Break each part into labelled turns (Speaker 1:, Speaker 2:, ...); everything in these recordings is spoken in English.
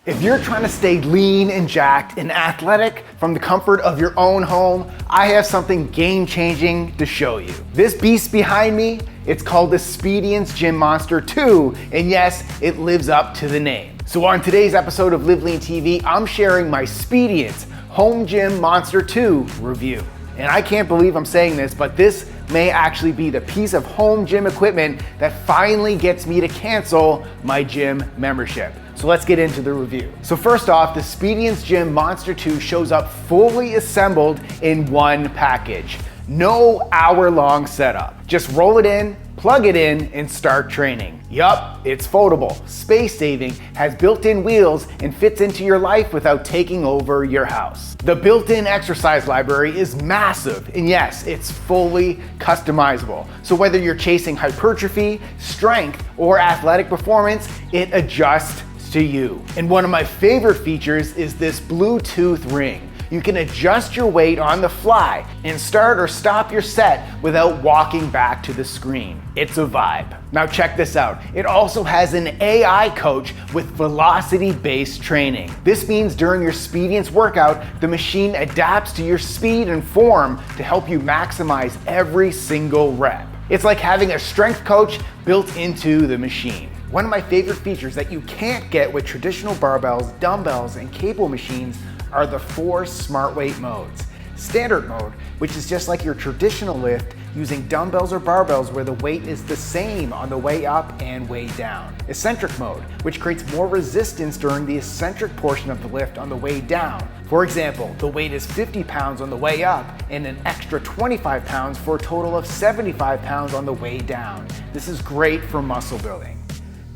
Speaker 1: If you're trying to stay lean and jacked and athletic from the comfort of your own home, I have something game-changing to show you. This beast behind me, it's called the Speediance Gym Monster 2, and yes, it lives up to the name. So on today's episode of Live Lean TV, I'm sharing my Speediance Home Gym Monster 2 review. And I can't believe I'm saying this, but this may actually be the piece of home gym equipment that finally gets me to cancel my gym membership. So let's get into the review. So first off, the Speediance Gym Monster 2 shows up fully assembled in one package. No hour-long setup. Just roll it in, plug it in, and start training. Yup, it's foldable, space-saving, has built-in wheels, and fits into your life without taking over your house. The built-in exercise library is massive, and yes, it's fully customizable. So whether you're chasing hypertrophy, strength, or athletic performance, it adjusts to you. And one of my favorite features is this Bluetooth ring. You can adjust your weight on the fly and start or stop your set without walking back to the screen. It's a vibe. Now check this out. It also has an AI coach with velocity-based training. This means during your Speediance workout, the machine adapts to your speed and form to help you maximize every single rep. It's like having a strength coach built into the machine. One of my favorite features that you can't get with traditional barbells, dumbbells, and cable machines are the 4 smart weight modes. Standard mode, which is just like your traditional lift using dumbbells or barbells where the weight is the same on the way up and way down. Eccentric mode, which creates more resistance during the eccentric portion of the lift on the way down. For example, the weight is 50 pounds on the way up and an extra 25 pounds for a total of 75 pounds on the way down. This is great for muscle building.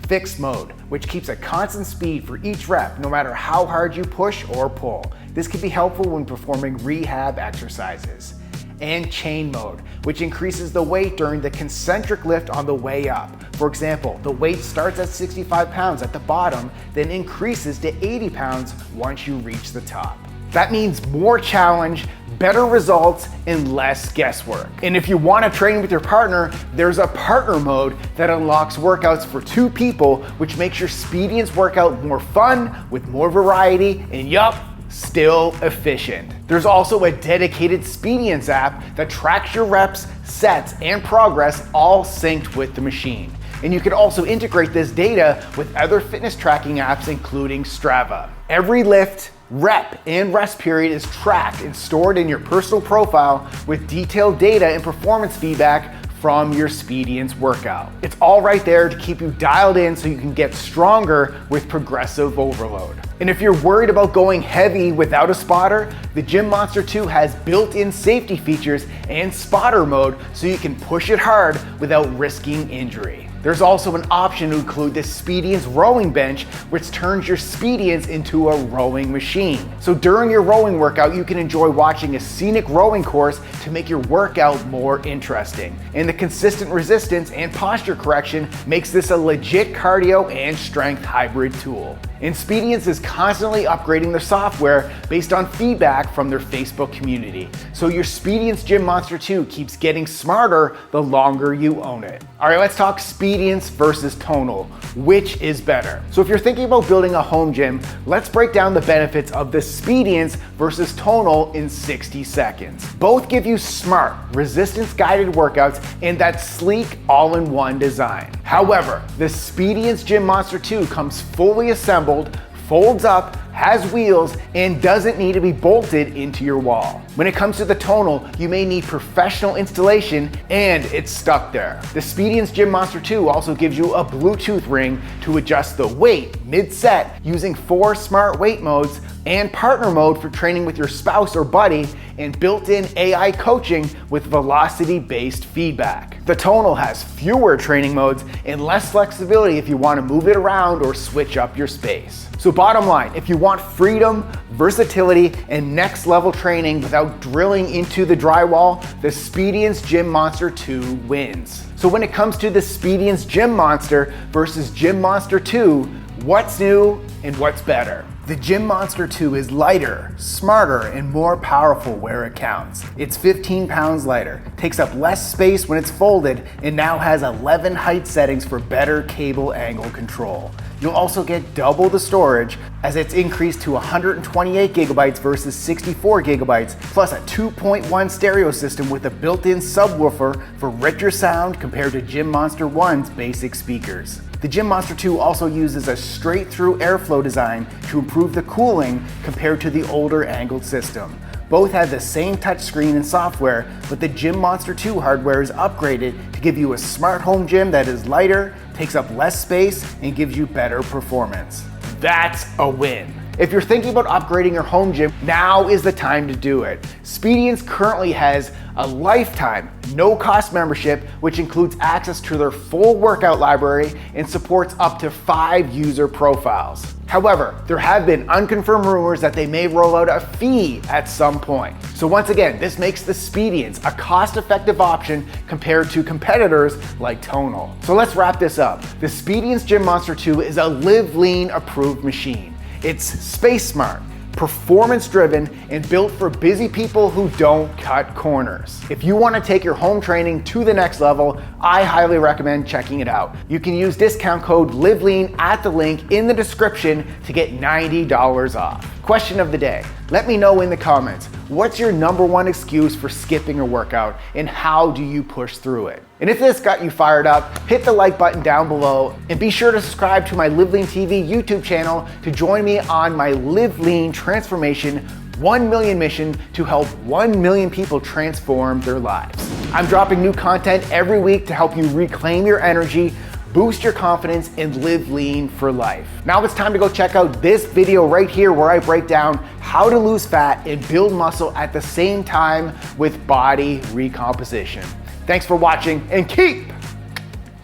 Speaker 1: Fixed mode, which keeps a constant speed for each rep no matter how hard you push or pull. This can be helpful when performing rehab exercises. And chain mode, which increases the weight during the concentric lift on the way up. For example, the weight starts at 65 pounds at the bottom, then increases to 80 pounds once you reach the top. That means more challenge, better results, and less guesswork. And if you want to train with your partner, there's a partner mode that unlocks workouts for 2 people, which makes your Speediance workout more fun, with more variety, and yup, still efficient. There's also a dedicated Speediance app that tracks your reps, sets, and progress all synced with the machine. And you can also integrate this data with other fitness tracking apps, including Strava. Every lift, rep, and rest period is tracked and stored in your personal profile with detailed data and performance feedback from your Speediance workout. It's all right there to keep you dialed in so you can get stronger with progressive overload. And if you're worried about going heavy without a spotter, the Gym Monster 2 has built-in safety features and spotter mode so you can push it hard without risking injury. There's also an option to include the Speediance rowing bench, which turns your Speediance into a rowing machine. So during your rowing workout, you can enjoy watching a scenic rowing course to make your workout more interesting. And the consistent resistance and posture correction makes this a legit cardio and strength hybrid tool. And Speediance is constantly upgrading their software based on feedback from their Facebook community. So your Speediance Gym Monster 2 keeps getting smarter the longer you own it. All right, let's talk Speediance versus Tonal. Which is better? So if you're thinking about building a home gym, let's break down the benefits of the Speediance versus Tonal in 60 seconds. Both give you smart, resistance-guided workouts and that sleek, all-in-one design. However, the Speediance Gym Monster 2 comes fully assembled, folds up, has wheels, and doesn't need to be bolted into your wall. When it comes to the Tonal, you may need professional installation and it's stuck there. The Speediance Gym Monster 2 also gives you a Bluetooth ring to adjust the weight mid-set using 4 smart weight modes and partner mode for training with your spouse or buddy, and built-in AI coaching with velocity-based feedback. The Tonal has fewer training modes and less flexibility if you want to move it around or switch up your space. So bottom line, if you want freedom, versatility, and next level training without drilling into the drywall, the Speediance Gym Monster 2 wins. So when it comes to the Speediance Gym Monster versus Gym Monster 2, what's new and what's better? The Gym Monster 2 is lighter, smarter, and more powerful where it counts. It's 15 pounds lighter, takes up less space when it's folded, and now has 11 height settings for better cable angle control. You'll also get double the storage as it's increased to 128 gigabytes versus 64 gigabytes, plus a 2.1 stereo system with a built-in subwoofer for richer sound compared to Gym Monster 1's basic speakers. The Gym Monster 2 also uses a straight-through airflow design to improve the cooling compared to the older angled system. Both have the same touchscreen and software, but the Gym Monster 2 hardware is upgraded to give you a smart home gym that is lighter, takes up less space, and gives you better performance. That's a win. If you're thinking about upgrading your home gym, now is the time to do it. Speediance currently has a lifetime, no-cost membership, which includes access to their full workout library and supports up to 5 user profiles. However, there have been unconfirmed rumors that they may roll out a fee at some point. So once again, this makes the Speediance a cost-effective option compared to competitors like Tonal. So let's wrap this up. The Speediance Gym Monster 2 is a Live Lean approved machine. It's space smart, performance driven, and built for busy people who don't cut corners. If you want to take your home training to the next level, I highly recommend checking it out. You can use discount code LIVELEAN at the link in the description to get $90 off. Question of the day. Let me know in the comments, what's your #1 excuse for skipping a workout and how do you push through it? And if this got you fired up, hit the like button down below and be sure to subscribe to my Live Lean TV YouTube channel to join me on my Live Lean Transformation 1 million mission to help 1 million people transform their lives. I'm dropping new content every week to help you reclaim your energy, boost your confidence, and live lean for life. Now it's time to go check out this video right here where I break down how to lose fat and build muscle at the same time with body recomposition. Thanks for watching and keep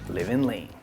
Speaker 1: living lean.